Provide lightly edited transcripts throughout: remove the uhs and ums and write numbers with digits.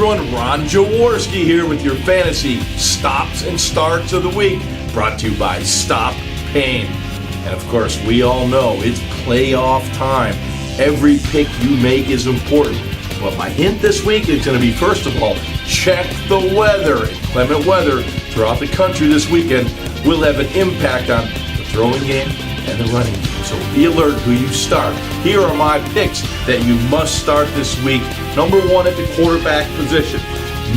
everyone, Ron Jaworski here with your fantasy stops and starts of the week, brought to you by Stopain. And of course, we all know it's playoff time. Every pick you make is important. But my hint this week is going to be, first of all, check the weather. Inclement weather throughout the country this weekend will have an impact on the throwing game and the running game. So be alert who you start. Here are my picks that you must start this week. Number one at the quarterback position,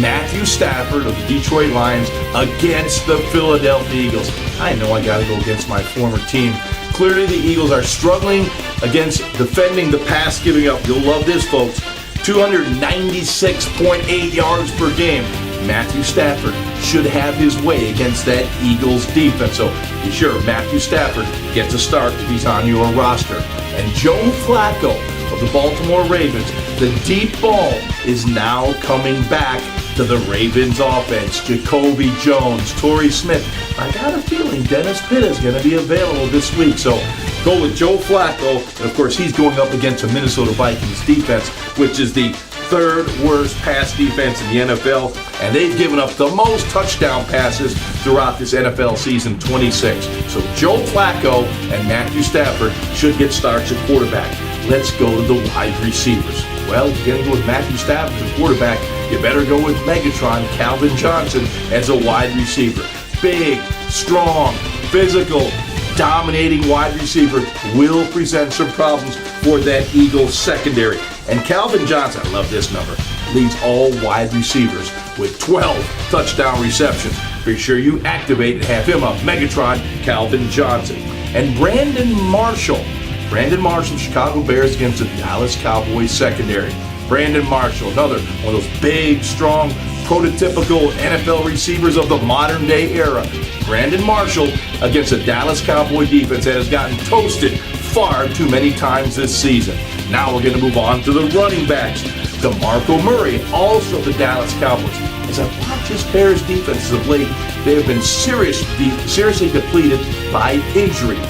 Matthew Stafford of the Detroit Lions against the Philadelphia Eagles. I know I got to go against my former team. Clearly the Eagles are struggling against defending the pass giving up. You'll love this, folks. 296.8 yards per game. Matthew Stafford should have his way against that Eagles defense. So be sure Matthew Stafford gets a start if he's on your roster. And Joe Flacco of the Baltimore Ravens, the deep ball is now coming back to the Ravens offense. Jacoby Jones, Torrey Smith. I got a feeling Dennis Pitta is going to be available this week. So go with Joe Flacco. And of course, he's going up against the Minnesota Vikings defense, which is the third worst pass defense in the NFL, and they've given up the most touchdown passes throughout this NFL season, 26. So Joe Flacco and Matthew Stafford should get starts at quarterback. Let's go to the wide receivers. Well, you're going to go with Matthew Stafford as quarterback. You better go with Megatron Calvin Johnson as a wide receiver. Big, strong, physical, dominating wide receiver will present some problems for that Eagles secondary. And Calvin Johnson, I love this number, leads all wide receivers with 12 touchdown receptions. Be sure you activate and have him up. Megatron Calvin Johnson. And Brandon Marshall, Chicago Bears against the Dallas Cowboys secondary. Brandon Marshall, another one of those big, strong, prototypical NFL receivers of the modern day era. Brandon Marshall against a Dallas Cowboy defense that has gotten toasted far too many times this season. Now we're going to move on to the running backs. DeMarco Murray, also the Dallas Cowboys. As I watch this Bears defense of late, they have been seriously depleted by injury.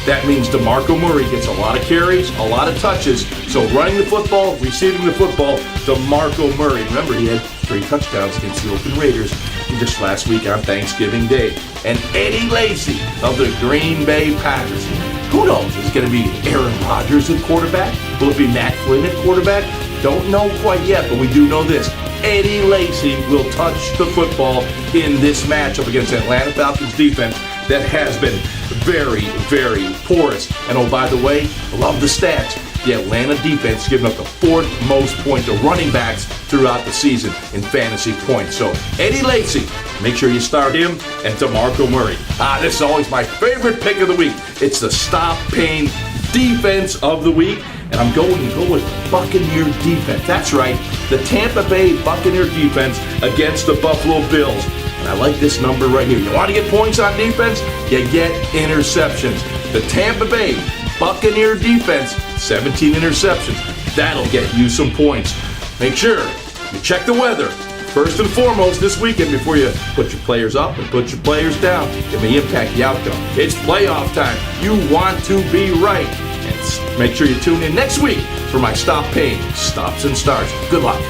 That means DeMarco Murray gets a lot of carries, a lot of touches. So running the football, receiving the football, DeMarco Murray. Remember, he had 3 touchdowns against the Oakland Raiders just last week on Thanksgiving Day. And Eddie Lacy of the Green Bay Packers. Who knows? Is it going to be Aaron Rodgers at quarterback? Will it be Matt Flynn at quarterback? Don't know quite yet, but we do know this. Eddie Lacy will touch the football in this matchup against Atlanta Falcons defense that has been very, very porous. And oh, by the way, I love the stats. The Atlanta defense giving up the 4th most points to running backs throughout the season in fantasy points. So Eddie Lacy, make sure you start him, and DeMarco Murray. This is always my favorite pick of the week. It's the Stopain defense of the week, and I'm going to go with Buccaneer defense. That's right, the Tampa Bay Buccaneer defense against the Buffalo Bills. And I like this number right here. You want to get points on defense? You get interceptions. The Tampa Bay Buccaneer defense, 17 interceptions. That'll get you some points. Make sure you check the weather first and foremost this weekend before you put your players up and put your players down. It may impact the outcome. It's playoff time. You want to be right. And make sure you tune in next week for my Stopain Stops and Starts. Good luck.